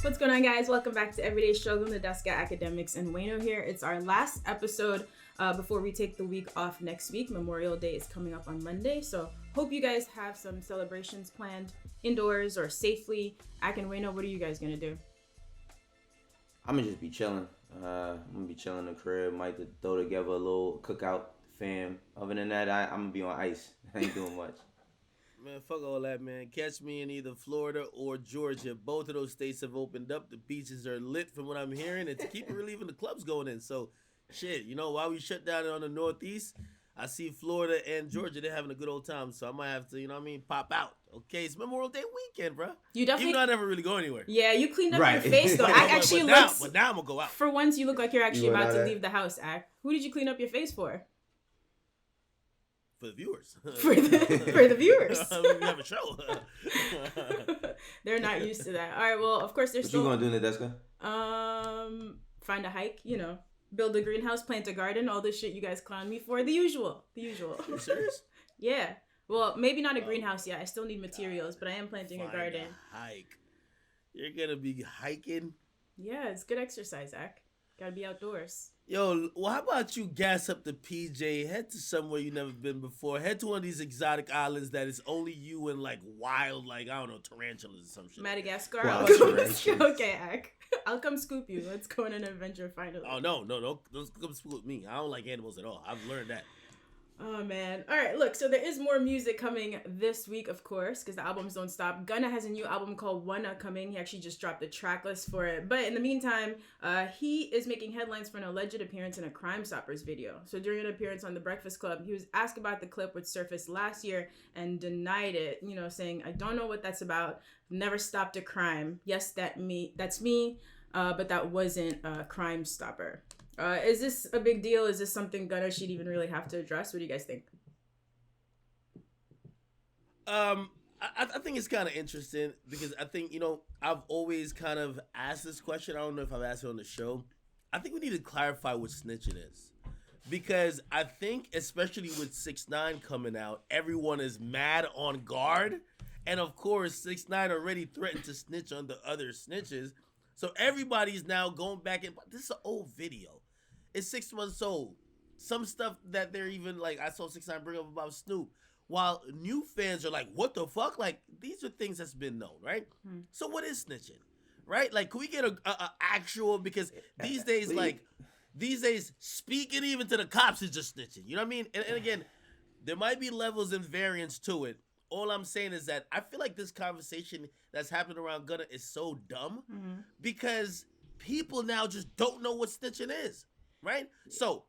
What's going on, guys? Welcome back to Everyday Struggle in the Desk at Academics and Wayno here. It's our last episode before we take the week off next week. Memorial Day is coming up on Monday, so hope you guys have some celebrations planned indoors or safely. Ak and Wayno, what are you guys gonna do? I'm gonna just be chilling. I'm gonna be chilling in the crib. Might throw together a little cookout, fam. Other than that, I'm gonna be on ice. I ain't doing much. Man, fuck all that, man. Catch me in either Florida or Georgia. Both of those states have opened up. The beaches are lit from what I'm hearing. And to keep it relieving, the clubs going in. So, shit, while we shut down on the Northeast, I see Florida and Georgia, they're having a good old time. So I might have to, pop out. Okay, it's Memorial Day weekend, bro. You definitely... Even though I never really go anywhere. Yeah, you cleaned up your face, though. Ak actually looks... But now I'm going to go out. For once, you look like you're actually about to leave the house, Ak. Who did you clean up your face for? For the viewers. for the viewers. We have a show. They're not used to that. All right, well, of course, there's still... What you gonna do, Nadeska? Find a hike, build a greenhouse, plant a garden, all this shit you guys clown me for. The usual. You serious? Yeah. Well, maybe not a greenhouse yet. I still need materials, but I am planting a garden. Hike. You're gonna be hiking? Yeah, it's good exercise, Ak. Gotta be outdoors. Yo, well, how about you gas up the PJ, head to somewhere you've never been before, head to one of these exotic islands that is only you and wild, tarantulas or some shit. Madagascar? Wow, okay, Ak. I'll come scoop you. Let's go on an adventure finally. Oh, no, don't come scoop me. I don't like animals at all. I've learned that. Oh, man. All right, look, so there is more music coming this week, of course, because the albums don't stop. Gunna has a new album called Gunna coming. He actually just dropped the track list for it. But in the meantime, he is making headlines for an alleged appearance in a Crime Stoppers video. So during an appearance on The Breakfast Club, he was asked about the clip which surfaced last year and denied it, saying, I don't know what that's about. Never stopped a crime. Yes, that's me, but that wasn't a Crime Stopper. Is this a big deal? Is this something Gunna should even really have to address? What do you guys think? I think it's kind of interesting because I think, I've always kind of asked this question. I don't know if I've asked it on the show. I think we need to clarify what snitching is. Because I think, especially with 6ix9ine coming out, everyone is mad on guard. And of course, 6ix9ine already threatened to snitch on the other snitches. So everybody's now going back and this is an old video. It's 6 months old. Some stuff that they're even I saw 6ix9ine bring up about Snoop. While new fans are like, what the fuck? These are things that's been known, right? So what is snitching? Right? Can we get a actual, because these days, speaking even to the cops is just snitching. You know what I mean? And again, there might be levels and variants to it. All I'm saying is that I feel like this conversation that's happening around Gunna is so dumb because people now just don't know what snitching is, right? So,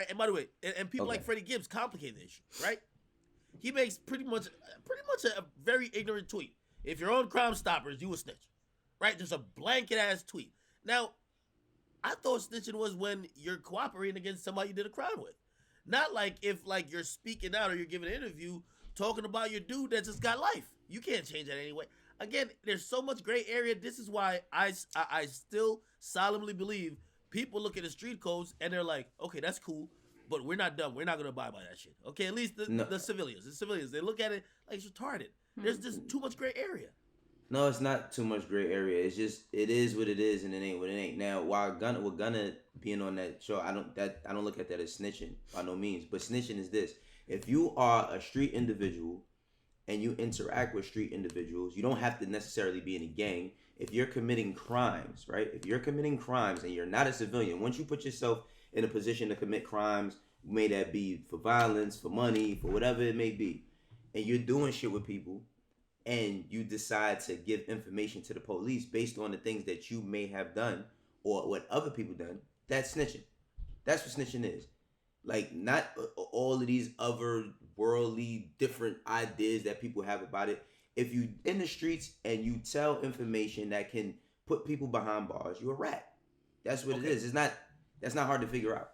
and by the way, and people like Freddie Gibbs complicate the issue, right? He makes pretty much a very ignorant tweet. If you're on Crime Stoppers, you a snitch, right? Just a blanket ass tweet. Now, I thought snitching was when you're cooperating against somebody you did a crime with, not if you're speaking out or you're giving an interview talking about your dude that just got life. You can't change that anyway. Again, there's so much gray area. This is why I still solemnly believe people look at the street codes and they're like, okay, that's cool, but we're not done. We're not going to abide by that shit. Okay, at least the civilians, they look at it like it's retarded. There's just too much gray area. No, it's not too much gray area. It's just, it is what it is and it ain't what it ain't. Now, while Gunna being on that show, I don't look at that as snitching by no means, but snitching is this. If you are a street individual and you interact with street individuals, you don't have to necessarily be in a gang. If you're committing crimes, right? If you're committing crimes and you're not a civilian, once you put yourself in a position to commit crimes, may that be for violence, for money, for whatever it may be, and you're doing shit with people and you decide to give information to the police based on the things that you may have done or what other people done, that's snitching. That's what snitching is. Not all of these other worldly different ideas that people have about it. If you in the streets and you tell information that can put people behind bars, you're a rat. That's what it is. That's not hard to figure out.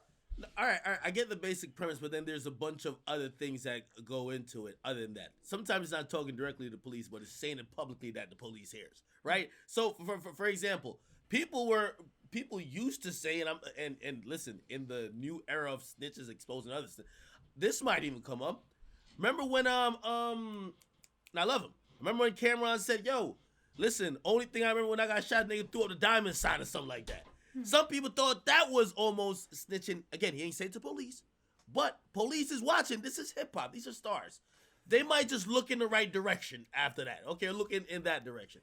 All right. I get the basic premise, but then there's a bunch of other things that go into it other than that. Sometimes it's not talking directly to the police, but it's saying it publicly that the police hears, right? So, for example, people used to say, and listen, in the new era of snitches exposing others, this might even come up. Remember when and I love him. Remember when Cameron said, "Yo, Listen, only thing I remember when I got shot, nigga threw up the diamond sign or something like that. Some people thought that was almost snitching. Again, he ain't say it to police, but police is watching. This is hip hop. These are stars. They might just look in the right direction after that. Okay, look in that direction.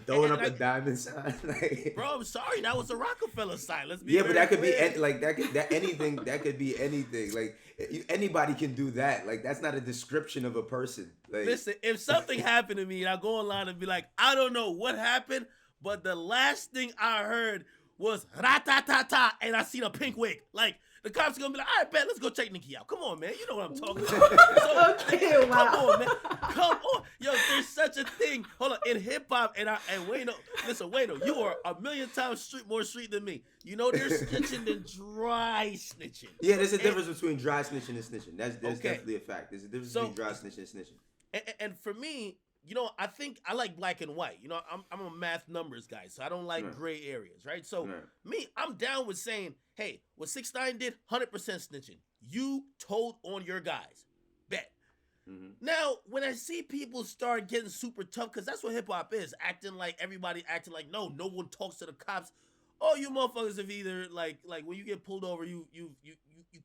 Throwing up a diamond sign. Like, bro, I'm sorry, that was a Rockefeller sign. Let's be yeah, but that could clear. be like anything. That could be anything. Like anybody can do that. Like that's not a description of a person. Like, listen, if something happened to me and I go online and be like, I don't know what happened, but the last thing I heard was ra-ta-ta-ta, and I seen a pink wig. Like, the cops are gonna be like, all right, bet, let's go check Nikki out. Come on, man. You know what I'm talking about. So, Okay, wow. Come on, man. Come on. Yo, there's such a thing. Hold on. In hip-hop, and Wayno, listen, Wayno, you are a million times more street than me. You know there's snitching than dry snitching. yeah, there's a difference between dry snitching and snitching. That's Okay. definitely a fact. There's a difference between dry snitching and snitching. And for me, you know, I think I like black and white. You know, I'm a math numbers guy, so I don't like gray areas, right? So me, I'm down with saying, hey, what 6ix9ine did, 100% snitching. You told on your guys. Bet. Mm-hmm. Now, when I see people start getting super tough, because that's what hip hop is, acting like everybody acting like no one talks to the cops. Oh, you motherfuckers have either like when you get pulled over, you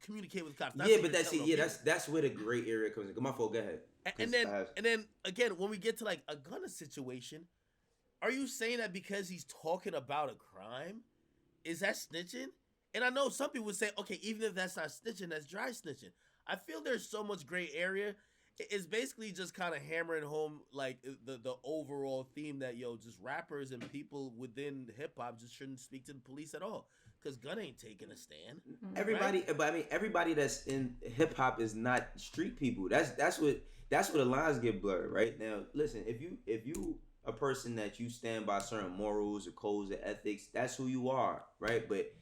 communicate with cops. Yeah, but that's where the gray area comes in. My fault. Go ahead. And then again, when we get to like a Gunna situation, are you saying that because he's talking about a crime, is that snitching? And I know some people would say, okay, even if that's not snitching, that's dry snitching. I feel there's so much gray area. It's basically just kind of hammering home like the overall theme that just rappers and people within hip hop just shouldn't speak to the police at all. Because Gunna ain't taking a stand. Everybody, right? But I mean, everybody that's in hip hop is not street people. That's where the lines get blurred, right? Now, listen, if you a person that you stand by certain morals or codes or ethics, that's who you are, right? But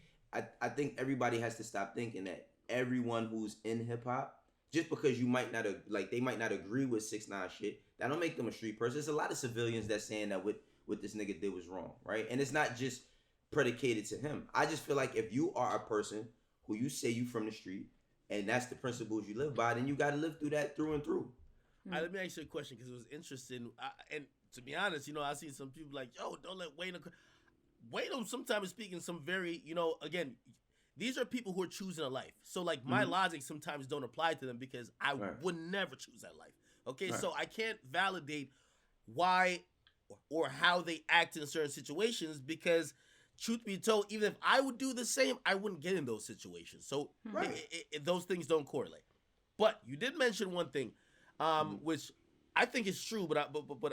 I think everybody has to stop thinking that everyone who's in hip hop, just because you might not they might not agree with 6ix9ine shit, that don't make them a street person. There's a lot of civilians that's saying that what this nigga did was wrong, right? And it's not just predicated to him. I just feel like if you are a person who you say you from the street and that's the principles you live by, then you got to live through that through and through. All right, let me ask you a question because it was interesting. And to be honest, I see some people like, yo, don't let Wayno sometimes speaking some very, again, these are people who are choosing a life. So like my logic sometimes don't apply to them because I would never choose that life. Okay, so I can't validate why or how they act in certain situations because truth be told, even if I would do the same, I wouldn't get in those situations. So those things don't correlate. But you did mention one thing, which I think is true, but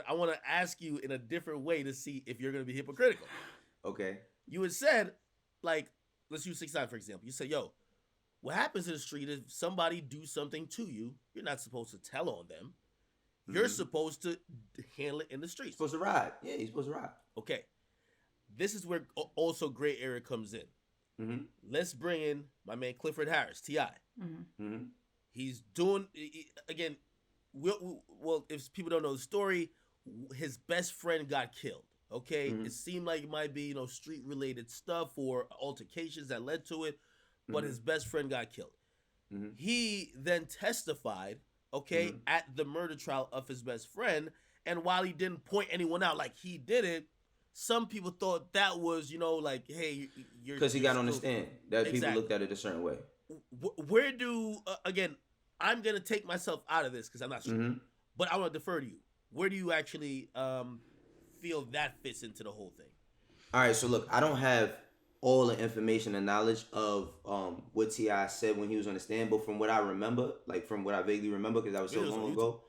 I want to ask you in a different way to see if you're going to be hypocritical. Okay. You had said, like, let's use 6ix9ine for example. You say, yo, what happens in the street if somebody do something to you, you're not supposed to tell on them. You're supposed to handle it in the street. Supposed to ride. Yeah, you're supposed to ride. Okay. This is where also gray area comes in. Mm-hmm. Let's bring in my man Clifford Harris, T.I. Mm-hmm. Mm-hmm. He's doing, again, well, if people don't know the story, his best friend got killed. Okay, it seemed like it might be street related stuff or altercations that led to it, but his best friend got killed. He then testified, at the murder trial of his best friend, and while he didn't point anyone out like he did it, some people thought that was like, hey, you're because he got on the stand that people looked at it a certain way. Where do again? I'm gonna take myself out of this because I'm not sure, but I want to defer to you. Where do you actually feel that fits into the whole thing? All right, so look, I don't have all the information and knowledge of what T.I. said when he was on the stand, but from what I remember, like from what I vaguely remember, because that was so long ago.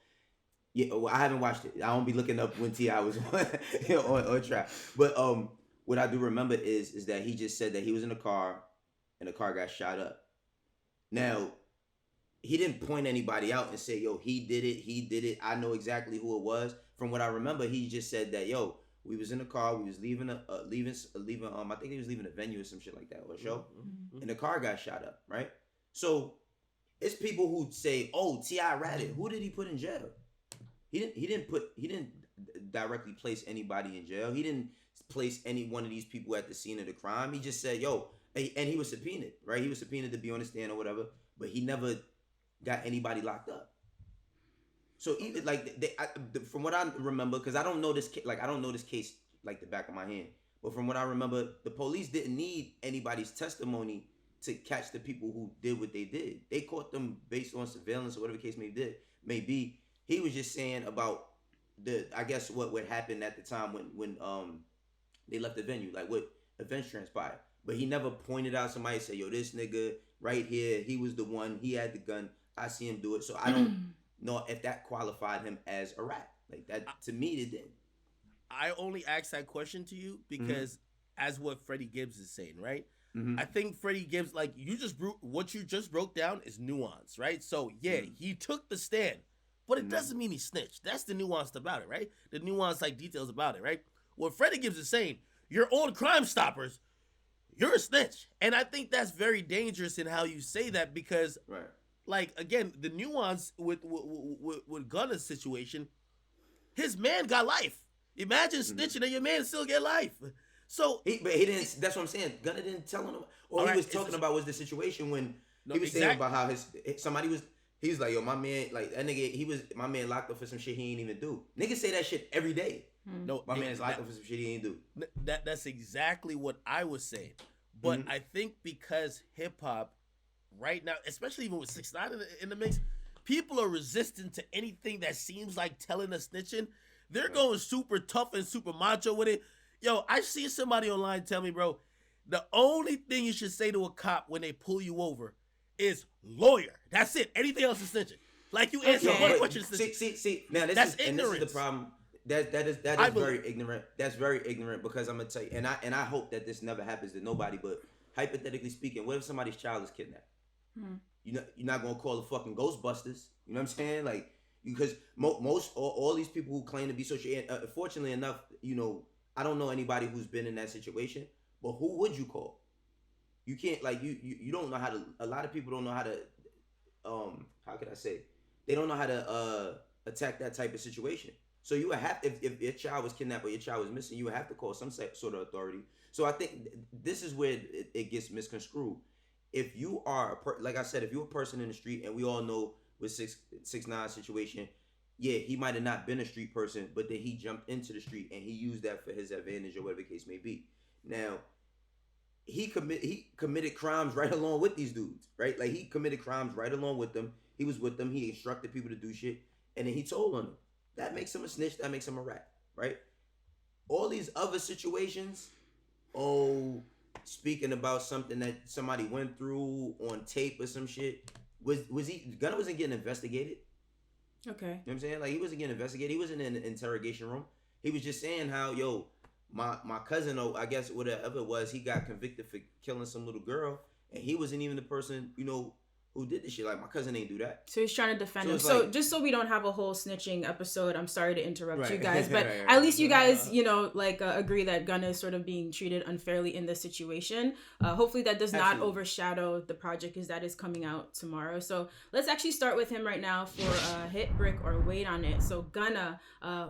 Yeah, well, I haven't watched it. I don't be looking up when T.I. was on track. But what I do remember is that he just said that he was in a car and the car got shot up. Now, he didn't point anybody out and say, yo, he did it. I know exactly who it was. From what I remember, he just said that, yo, we was in a car, we was leaving I think he was leaving a venue or some shit like that, or a show, and the car got shot up, right? So it's people who say, oh, T.I. ratted. Who did he put in jail? He didn't directly place anybody in jail. He didn't place any one of these people at the scene of the crime. He just said, yo, and he was subpoenaed, right? He was subpoenaed to be on the stand or whatever, but he never got anybody locked up. So even like from what I remember, because I don't know this like I don't know this case like the back of my hand, but from what I remember, the police didn't need anybody's testimony to catch the people who did what they did. They caught them based on surveillance or whatever the case may be. He was just saying about I guess what happened at the time when they left the venue, like what events transpired. But he never pointed out somebody said, yo, this nigga right here, he was the one, he had the gun, I see him do it. So I don't know if that qualified him as a rat. Like that, to me, it didn't. I only asked that question to you because as what Freddie Gibbs is saying, right? Mm-hmm. I think Freddie Gibbs, like what you just broke down is nuance, right? So yeah, he took the stand, but it doesn't mean he snitched. That's the nuance about it, right? The nuance like details about it, right? What Freddie Gibbs is saying, your own Crime Stoppers, you're a snitch. And I think that's very dangerous in how you say that because, like, again, the nuance with Gunna's situation, his man got life. Imagine snitching and your man still get life. So but he didn't. That's what I'm saying. Gunna didn't tell him. All he was talking about was the situation when he was saying about how somebody was. He was like, yo, my man, like that nigga. My man locked up for some shit he ain't even do. Niggas say that shit every day. No, my man's locked up for some shit he ain't do. That's exactly what I was saying. But I think because hip hop right now, especially even with 6ix9ine in the mix, people are resistant to anything that seems like telling a snitching. They're going super tough and super macho with it. Yo, I see somebody online tell me, bro, the only thing you should say to a cop when they pull you over is lawyer. That's it. Anything else is snitching. Like you answer one question. See. Now that's ignorance. This is the problem. That is very ignorant. That's very ignorant because I'm gonna tell you, and I hope that this never happens to nobody. But hypothetically speaking, what if somebody's child is kidnapped? You're not gonna call the fucking Ghostbusters. You know what I'm saying? Like because most all these people who claim to be social, fortunately enough, you know. I don't know anybody who's been in that situation, but who would you call? You can't like you don't know how to. A lot of people don't know how to. How could I say? They don't know how to attack that type of situation. So you would have if your child was kidnapped or your child was missing, you would have to call some sort of authority. So I think this is where it gets misconstrued. If you are like I said, if you're a person in the street, and we all know with 6ix9ine situation. Yeah, he might have not been a street person, but then he jumped into the street and he used that for his advantage or whatever the case may be. Now, he committed crimes right along with these dudes, right? Like he committed crimes right along with them. He was with them. He instructed people to do shit, and then he told on them. That makes him a snitch. That makes him a rat, right? All these other situations, speaking about something that somebody went through on tape or some shit, Gunna wasn't getting investigated. Okay. You know what I'm saying? Like he wasn't getting investigated. He wasn't in the interrogation room. He was just saying how, yo, my cousin, or I guess whatever it was, he got convicted for killing some little girl, and he wasn't even the person, you know, who did this shit. Like my cousin ain't do that. So he's trying to defend him. So like, just so we don't have a whole snitching episode, I'm sorry to interrupt you guys, but at least you guys, you know, like agree that Gunna is sort of being treated unfairly in this situation. Hopefully that does not overshadow the project because that is coming out tomorrow. So let's actually start with him right now for Hit Brick or Wait on It. So Gunna,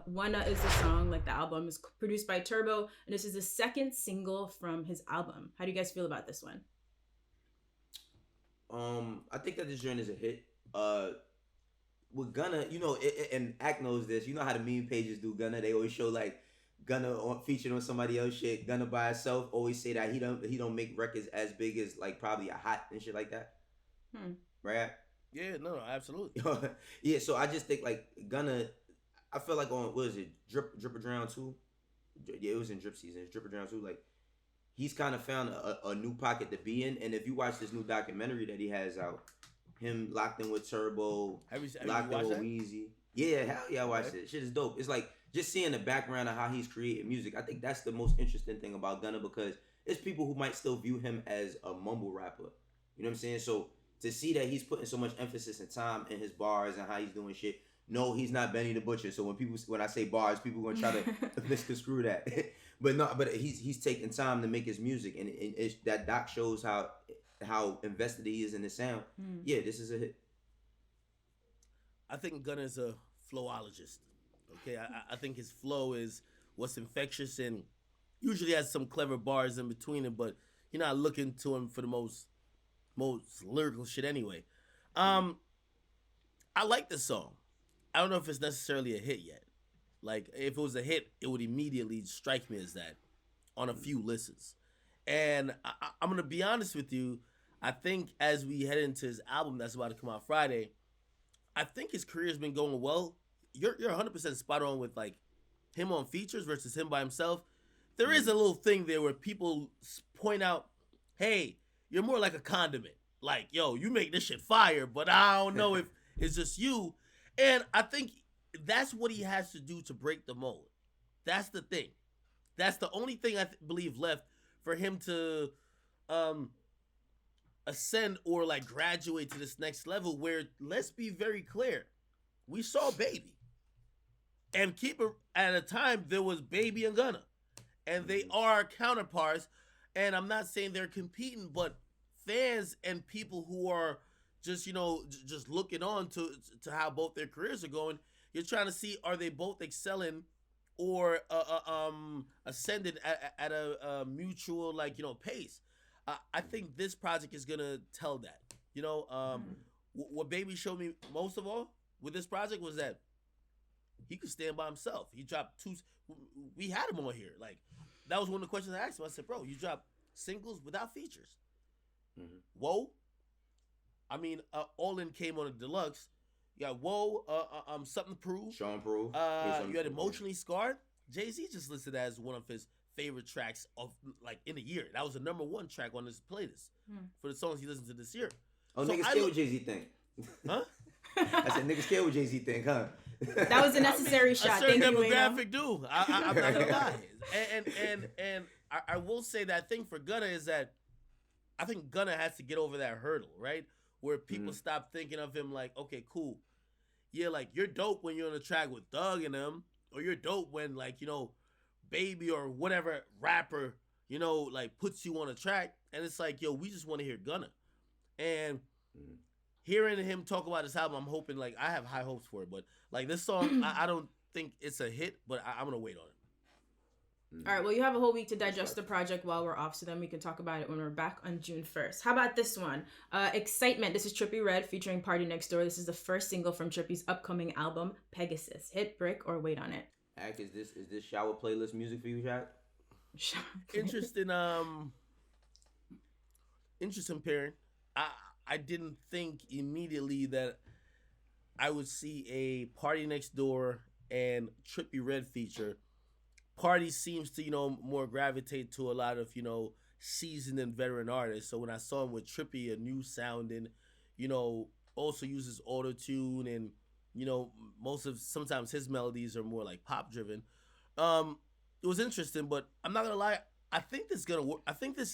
Wanna is the song, like the album is produced by Turbo, and this is the second single from his album. How do you guys feel about this one? I think that this joint is a hit. With Gunna, you know, and Act knows this. You know how the meme pages do Gunna. They always show like Gunna featured on somebody else shit. Gunna by himself always say that he don't make records as big as like probably a Hot and shit like that. Right? Yeah, no, absolutely. Yeah, so I just think like Gunna. I feel like on what is it, Drip or Drown 2? Yeah, it was in Drip season. Drip or Drown 2, like. He's kind of found a new pocket to be in, and if you watch this new documentary that he has out, him locked in with Turbo, locked in with Weezy. Yeah, hell yeah, I watched it. Shit is dope. It's like just seeing the background of how he's creating music. I think that's the most interesting thing about Gunna because it's people who might still view him as a mumble rapper. You know what I'm saying? So to see that he's putting so much emphasis and time in his bars and how he's doing shit. No, he's not Benny the Butcher. So when I say bars, people gonna try to misconstrue that. But he's taking time to make his music, and that doc shows how invested he is in the sound. Yeah, this is a hit. I think Gunna is a flowologist. Okay, I think his flow is what's infectious and usually has some clever bars in between it, but you're not looking to him for the most lyrical shit anyway. I like this song. I don't know if it's necessarily a hit yet. Like if it was a hit, it would immediately strike me as that on a few listens. And I'm gonna be honest with you. I think as we head into his album that's about to come out Friday, I think his career's been going well. You're 100% spot on with like him on features versus him by himself. There is a little thing there where people point out, hey, you're more like a condiment. Like, yo, you make this shit fire, but I don't know if it's just you. And I think that's what he has to do to break the mold. That's the thing. That's the only thing I believe left for him to ascend or like graduate to this next level where, let's be very clear, we saw Baby. And keep it at a time there was Baby and Gunna. And they are counterparts. And I'm not saying they're competing, but fans and people who are just, just looking on to how both their careers are going, you're trying to see, are they both excelling or ascending at a mutual, pace. I think this project is going to tell that. What Baby showed me most of all with this project was that he could stand by himself. He dropped two. We had him on here. Like, that was one of the questions I asked him. I said, bro, you dropped singles without features. Mm-hmm. Whoa. I mean, All In came on a deluxe. You got Whoa, Something to Prove. Sean Prove. You had Emotionally Scarred. Jay-Z just listed that as one of his favorite tracks of in a year. That was the number one track on his playlist for the songs he listened to this year. Oh, so niggas care what Jay-Z think. Huh? I said niggas care what Jay-Z think, huh? That was a necessary shot. A certain demographic do. I'm not gonna lie. And I will say that thing for Gunna is that I think Gunna has to get over that hurdle, right? Where people stop thinking of him like, okay, cool. Yeah, like you're dope when you're on a track with Doug and them, or you're dope when Baby or whatever rapper, puts you on a track, and it's like, yo, we just want to hear Gunna. And hearing him talk about this album, I'm hoping, I have high hopes for it, but this song, I don't think it's a hit, but I'm gonna wait on it. All right, well, you have a whole week to digest the project while we're off, so then we can talk about it when we're back on June 1st. How about this one? Excitement. This is Trippie Redd featuring Party Next Door. This is the first single from Trippie's upcoming album, Pegasus. Hit, brick, or wait on it? Ack, is this shower playlist music for you, Jack? Interesting pairing. I didn't think immediately that I would see a Party Next Door and Trippie Redd feature. Party seems to, more gravitate to a lot of, seasoned and veteran artists. So when I saw him with Trippie, a new sounding, also uses auto-tune and, sometimes his melodies are more like pop driven. It was interesting, but I'm not gonna lie. I think this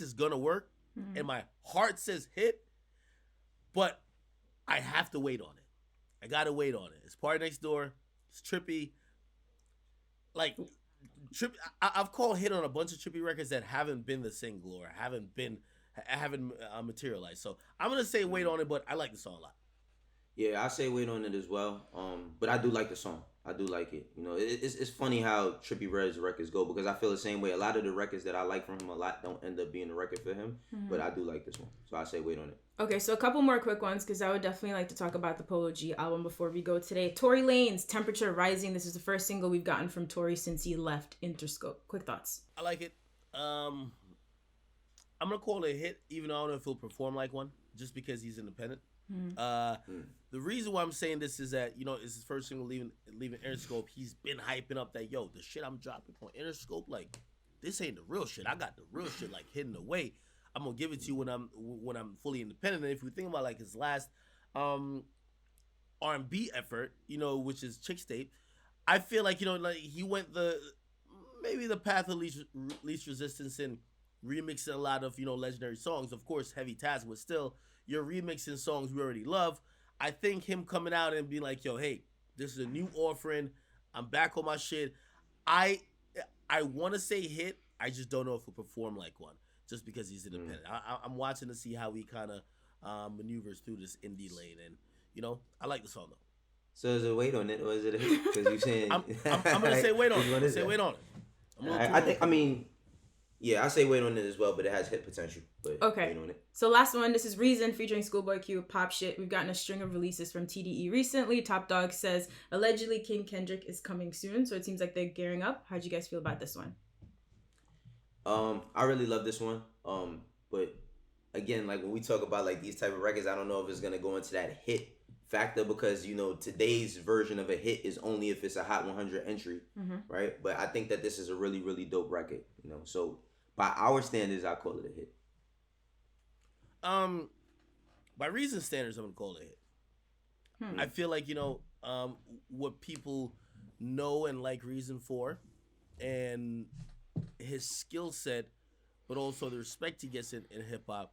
is gonna work. And my heart says hit, but I have to wait on it. I gotta wait on it. It's Party Next Door. It's Trippie. I've called hit on a bunch of Trippie records that haven't been the single or haven't materialized. So I'm gonna say wait on it, but I like the song a lot. Yeah, I say wait on it as well. But I do like the song. I do like it. It's funny how Trippie Redd's records go because I feel the same way. A lot of the records that I like from him a lot don't end up being a record for him. But I do like this one, so I say wait on it. Okay, so a couple more quick ones because I would definitely like to talk about the Polo G album before we go today. Tory Lanez, Temperature Rising. This is the first single we've gotten from Tory since he left Interscope. Quick thoughts. I like it. I'm gonna call it a hit, even though I don't know if he'll perform like one, just because he's independent. The reason why I'm saying this is that it's his first single leaving Interscope. He's been hyping up that the shit I'm dropping on Interscope, this ain't the real shit. I got the real shit hidden away. I'm gonna give it to you when I'm fully independent. And if we think about his last R&B effort, which is Chick State, I feel like he went maybe the path of least resistance and remixing a lot of legendary songs. Of course, Heavy Task, but still you're remixing songs we already love. I think him coming out and being like, yo, hey, this is a new offering. I'm back on my shit. I want to say hit. I just don't know if he'll perform like one just because he's independent. I'm watching to see how he kind of maneuvers through this indie lane. And, I like the song, though. So is it wait on it or is it a hit? Because you're saying... I'm going to say wait on it. Say wait on it. I think, Yeah, I say wait on it as well, but it has hit potential. But Okay. wait on it. So last one, this is Reason featuring Schoolboy Q, Pop Shit. We've gotten a string of releases from TDE recently. Top Dog says allegedly King Kendrick is coming soon, so it seems like they're gearing up. How'd you guys feel about this one? I really love this one. But again, like when we talk about like these type of records, I don't know if it's gonna go into that hit factor because today's version of a hit is only if it's a Hot 100 entry, right? But I think that this is a really really dope record. So by our standards, I call it a hit. By Reason standards, I'm gonna call it a hit. I feel like what people know and like Reason for, and his skill set, but also the respect he gets in hip hop.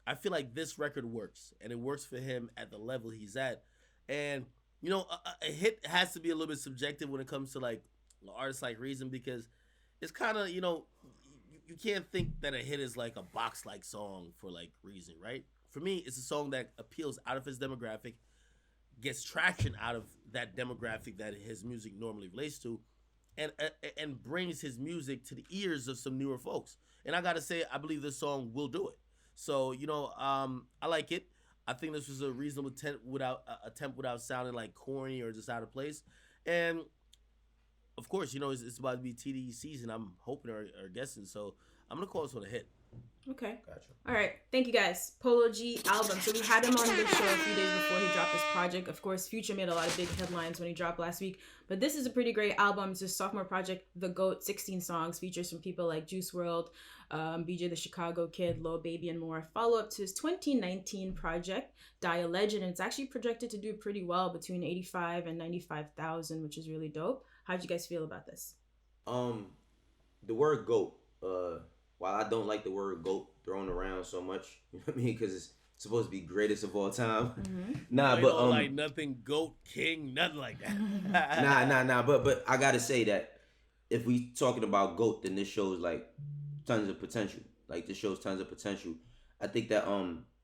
I feel like this record works, and it works for him at the level he's at. And a hit has to be a little bit subjective when it comes to like artists like Reason, because it's kind of you can't think that a hit is like a box like song for like Reason, right? For me, it's a song that appeals out of his demographic, gets traction out of that demographic that his music normally relates to, and brings his music to the ears of some newer folks. And I gotta say, I believe this song will do it. So I like it. I think this was a reasonable attempt without sounding like corny or just out of place. And of course, it's about to be TDE season. I'm hoping or guessing. So I'm gonna call this one a hit. Okay. Gotcha. All right. Thank you guys. Polo G album. So we had him on the show a few days before he dropped this project. Of course, Future made a lot of big headlines when he dropped last week. But this is a pretty great album. It's his sophomore project, The GOAT, 16 songs, features from people like Juice WRLD, BJ the Chicago Kid, Lil Baby, and more. Follow up to his 2019 project, Die a Legend. And it's actually projected to do pretty well, between 85 and 95,000, which is really dope. How'd you guys feel about this? The word GOAT, while I don't like the word GOAT thrown around so much, you know what I mean? Because it's supposed to be greatest of all time. Nah, but like nothing GOAT, king, nothing like that. nah. But I gotta say that if we talking about GOAT, then this shows like tons of potential. Like this shows tons of potential. I think that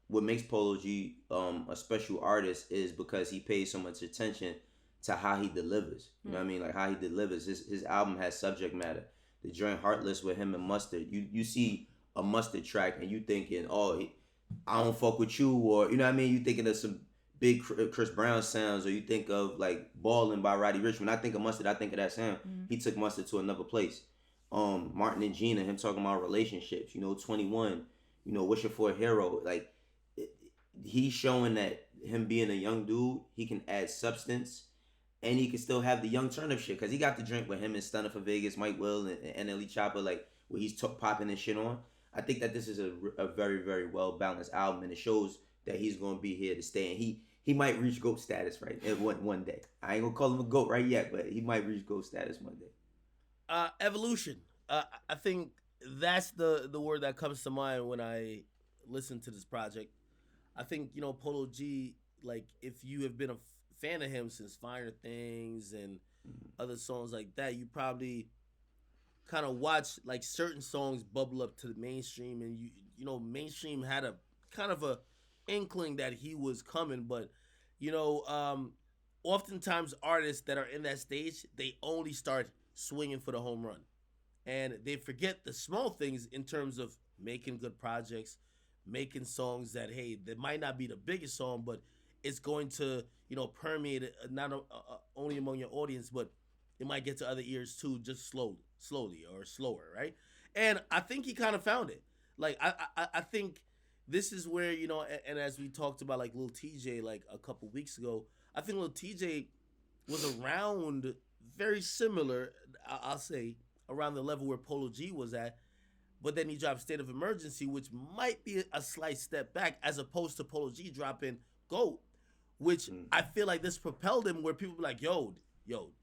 what makes Polo G a special artist is because he pays so much attention to how he delivers. You know what I mean? Like how he delivers. His album has subject matter. The joint Heartless with him and Mustard. You see a Mustard track and you thinking, I don't fuck with you, or you know what I mean? You thinking of some big Chris Brown sounds, or you think of like Ballin' by Roddy Ricch. When I think of Mustard, I think of that sound. He took Mustard to another place. Martin and Gina, him talking about relationships. 21. Wishing for a Hero. Like he's showing that him being a young dude, he can add substance. And he can still have the young turnip shit, because he got the drink with him and Stunner for Vegas, Mike Will, and NLE Chopper, like where he's popping and shit on. I think that this is a very, very well balanced album, and it shows that he's gonna be here to stay. And he might reach GOAT status one day. I ain't gonna call him a GOAT right yet, but he might reach GOAT status one day. Evolution. I think that's the word that comes to mind when I listen to this project. I think Polo G, like if you have been a fan of him since Finer Things and other songs like that, you probably kind of watch like certain songs bubble up to the mainstream, and mainstream had a kind of a inkling that he was coming. But oftentimes artists that are in that stage, they only start swinging for the home run, and they forget the small things in terms of making good projects, making songs that, hey, that might not be the biggest song, but it's going to permeate not only among your audience, but it might get to other ears too, just slowly or slower, right? And I think he kind of found it. Like I think this is where and as we talked about like Lil TJ like a couple weeks ago, I think Lil TJ was around very similar, I'll say, around the level where Polo G was at. But then he dropped State of Emergency, which might be a slight step back, as opposed to Polo G dropping GOAT, which I feel like this propelled him where people be like, yo,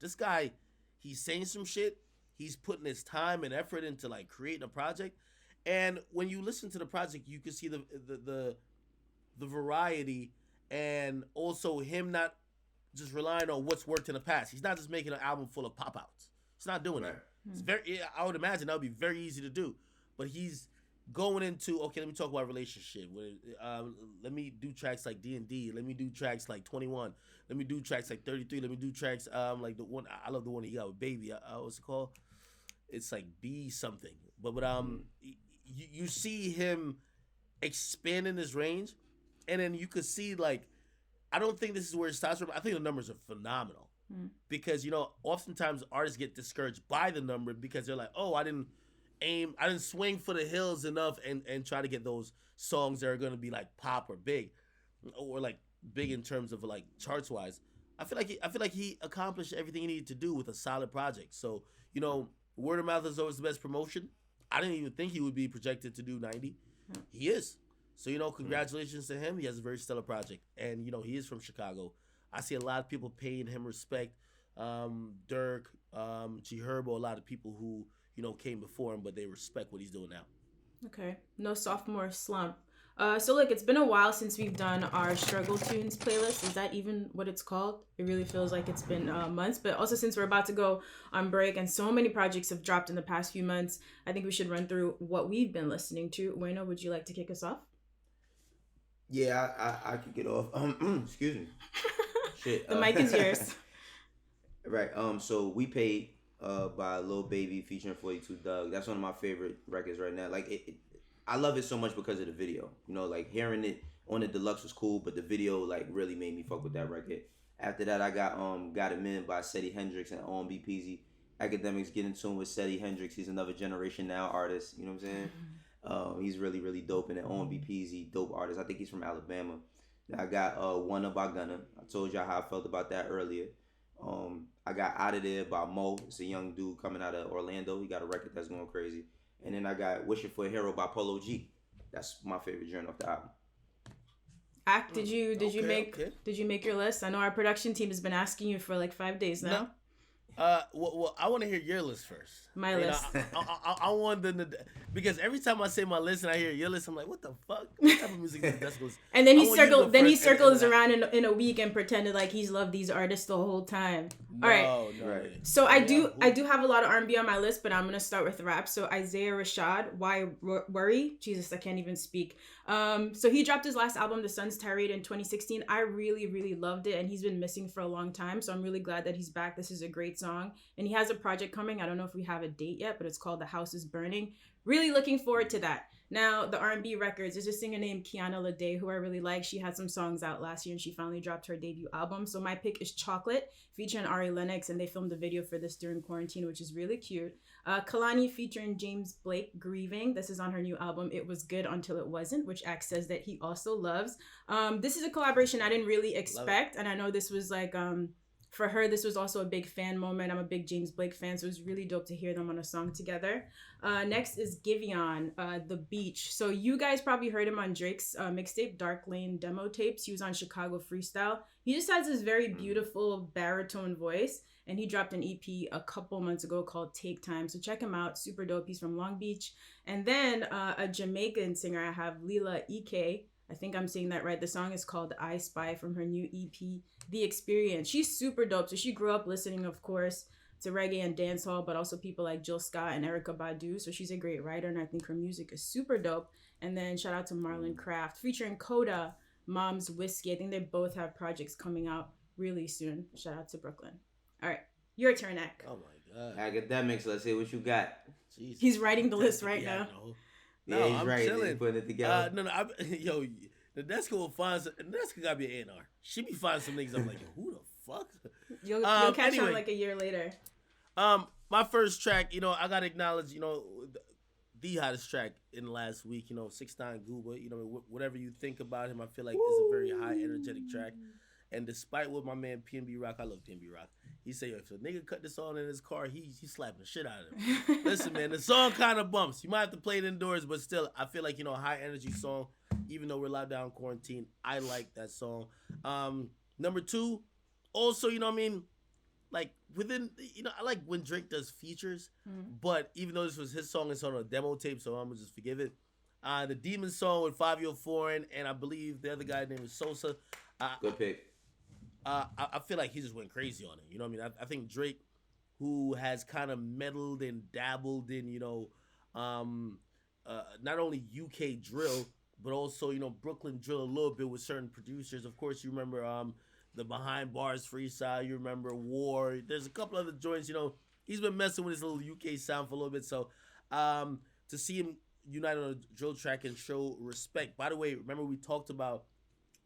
this guy, he's saying some shit. He's putting his time and effort into like creating a project. And when you listen to the project, you can see the variety, and also him not just relying on what's worked in the past. He's not just making an album full of pop outs. He's not doing that. It's I would imagine that would be very easy to do. But he's going into, okay, let me talk about relationship. Let me do tracks like D&D. Let me do tracks like 21. Let me do tracks like 33. Let me do tracks like the one, I love the one he got with Baby. What's it called? it's like be something. But you see him expanding his range, and then you could see like I don't think this is where it stops from. I think the numbers are phenomenal because oftentimes artists get discouraged by the number because they're like, oh, I didn't swing for the hills enough and try to get those songs that are gonna be like pop or big, or like big in terms of like charts wise. I feel like he accomplished everything he needed to do with a solid project. So word of mouth is always the best promotion. I didn't even think he would be projected to do 90. He is. So congratulations to him. He has a very stellar project, and he is from Chicago. I see a lot of people paying him respect. Dirk, G Herbo, a lot of people who came before him, but they respect what he's doing now. Okay, no sophomore slump. So look, it's been a while since we've done our struggle tunes playlist. Is that even what it's called? It really feels like it's been months. But also, since we're about to go on break and so many projects have dropped in the past few months, I think we should run through what we've been listening to. Wayno, would you like to kick us off? Yeah, I could get off. Excuse me. Shit. The mic is yours. Right. So We Paid by Lil Baby featuring 42 Doug. That's one of my favorite records right now. Like I love it so much because of the video. Like hearing it on the deluxe was cool, but the video like really made me fuck with that record. After that, I got Got Him In by Seti Hendrix and OMB Peasy. Academics get in tune with Seti Hendrix. He's another generation now artist. You know what I'm saying? He's really, really dope. And then OMB Peasy, dope artist. I think he's from Alabama. Then I got One by Gunna. I told y'all how I felt about that earlier. I got Out of There by Mo. It's a young dude coming out of Orlando. He got a record that's going crazy. And then I got Wishing for a Hero by Polo G. That's my favorite joint off the album. Act, did you make your list? I know our production team has been asking you for like 5 days now. No. Well, I want to hear your list first. My list. I want them to, because every time I say my list and I hear your list, I'm like, what the fuck? What type of music is this? And then he circles around in a week and pretended like he's loved these artists the whole time. All right. Right. So I do have a lot of R&B on my list, but I'm gonna start with rap. So Isaiah Rashad, Why Worry? Jesus, I can't even speak. So he dropped his last album, The Sun's Tirade, in 2016. I really, really loved it, and he's been missing for a long time. So I'm really glad that he's back. This is a great song, and he has a project coming. I don't know if we have a date yet, but it's called The House Is Burning. Really looking forward to that. Now, the R&B records, there's a singer named Kiana Lede who I really like. She had some songs out last year and she finally dropped her debut album. So my pick is Chocolate, featuring Ari Lennox, and they filmed a video for this during quarantine, which is really cute. Kalani featuring James Blake, Grieving. This is on her new album, It Was Good Until It Wasn't, which Axe says that he also loves. This is a collaboration I didn't really expect, and I know this was like... for her, this was also a big fan moment. I'm a big James Blake fan, so it was really dope to hear them on a song together. Next is Giveon, The Beach. So you guys probably heard him on Drake's mixtape, Dark Lane demo tapes. He was on Chicago Freestyle. He just has this very beautiful baritone voice, and he dropped an EP a couple months ago called Take Time. So check him out, super dope. He's from Long Beach. And then a Jamaican singer I have, Lila Ike. I think I'm saying that right. The song is called I Spy from her new EP, The Experience. She's super dope. So she grew up listening, of course, to reggae and dancehall, but also people like Jill Scott and Erykah Badu. So she's a great writer, and I think her music is super dope. And then shout out to Marlon Craft, featuring Coda, Mom's Whiskey. I think they both have projects coming out really soon. Shout out to Brooklyn. All right, your turn, Ek. Oh my God. Academics, let's see what you got. Jesus. He's writing the list right now. No, Yeah, he's I'm right. chilling. He's putting it together. Yo, Nadeska will find some. Nadeska gotta be an A&R. She be finding some niggas. I'm like, yo, who the fuck? You'll catch on like a year later. My first track, I gotta acknowledge, the hottest track in the last week. 6ix9ine Gooba. Whatever you think about him, I feel like it's a very high energetic track. And despite what my man PNB Rock, I love PNB Rock. He say, if a nigga cut this on in his car, he's slapping the shit out of him. Listen, man, the song kind of bumps. You might have to play it indoors, but still, I feel like, high energy song. Even though we're locked down quarantine, I like that song. Number 2, also, like within, I like when Drake does features, but even though this was his song, it's on a demo tape, so I'm gonna just forgive it. The Demon song with Fabio Foreign, and I believe the other guy named is Sosa. Good pick. I feel like he just went crazy on it. I think Drake, who has kind of meddled and dabbled in, not only UK drill, but also, Brooklyn drill a little bit with certain producers. Of course, you remember the Behind Bars freestyle. You remember War. There's a couple other joints, he's been messing with his little UK sound for a little bit. So to see him unite on a drill track and show respect. By the way, remember we talked about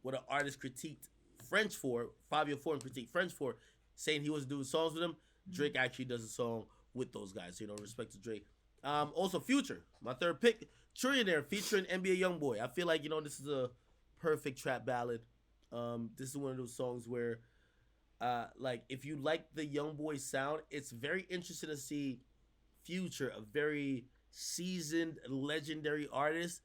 what an artist critiqued French for, Fabio Foreign critiqued French for, saying he was doing songs with him. Drake actually does a song with those guys. So, respect to Drake. Also, Future, my third pick, Trillionaire featuring NBA YoungBoy. I feel like, this is a perfect trap ballad. This is one of those songs where, if you like the YoungBoy sound, it's very interesting to see Future, a very seasoned, legendary artist,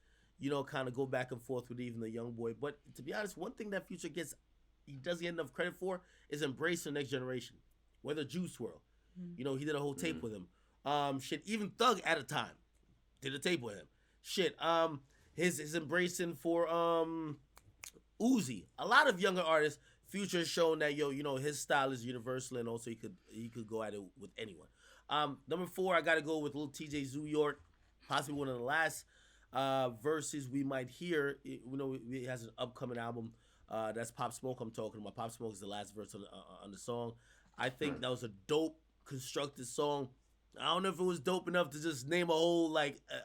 kind of go back and forth with even the YoungBoy. But to be honest, one thing that Future he doesn't get enough credit for is embracing the next generation. Whether Juice WRLD, he did a whole tape with him. Even Thug at a time did a tape with him. His embracing for Uzi. A lot of younger artists, Future has shown that his style is universal, and also he could go at it with anyone. Number 4, I gotta go with Lil TJ Zoo York, possibly one of the last verses we might hear. He has an upcoming album. That's Pop Smoke I'm talking about. Pop Smoke is the last verse on the song. I think that was a dope, constructed song. I don't know if it was dope enough to just name a whole,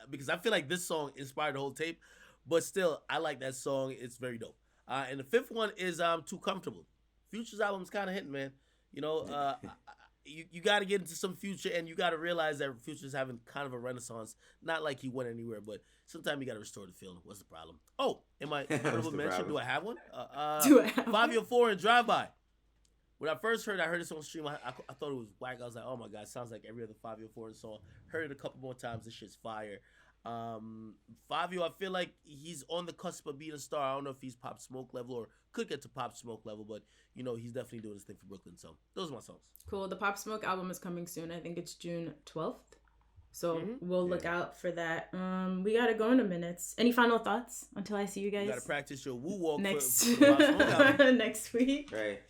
because I feel like this song inspired the whole tape. But still, I like that song. It's very dope. And the 5th one is Too Comfortable. Future's album's kind of hitting, man. You got to get into some Future, and you got to realize that Future's having kind of a renaissance. Not like he went anywhere, but sometimes you got to restore the feeling. What's the problem? Oh, in my honorable mention, do I have one? Do I have 504 and Drive By. When I first heard this on stream, I thought it was whack. I was like, oh my God, it sounds like every other Fabio Foreign song. Heard it a couple more times. This shit's fire. Fabio, I feel like he's on the cusp of being a star. I don't know if he's Pop Smoke level or could get to Pop Smoke level, but he's definitely doing his thing for Brooklyn. So those are my songs. Cool. The Pop Smoke album is coming soon. I think it's June 12th. So we'll look out for that. We gotta go in a minute. Any final thoughts until I see you guys? You gotta practice your woo walk next for Pop Smoke album. next week. Right.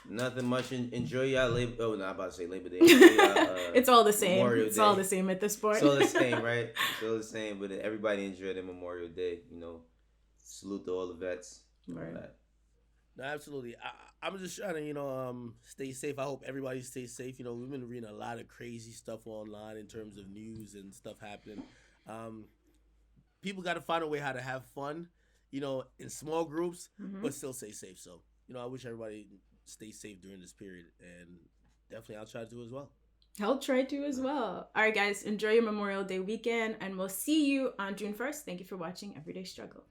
Nothing much. Enjoy y'all Labor. Oh, no, I'm about to say Labor Day. It's all the same. Memorial It's Day. all the same at this point. It's all the same, right? It's all the same. But everybody enjoy their Memorial Day. Salute to all the vets. Right. No, absolutely. I'm just trying to, stay safe. I hope everybody stays safe. We've been reading a lot of crazy stuff online in terms of news and stuff happening. People got to find a way how to have fun, in small groups, but still stay safe. So, I wish everybody stay safe during this period, and definitely I'll try to do as well. I'll try to as well. All right, guys, enjoy your Memorial Day weekend, and we'll see you on June 1st. Thank you for watching Everyday Struggle.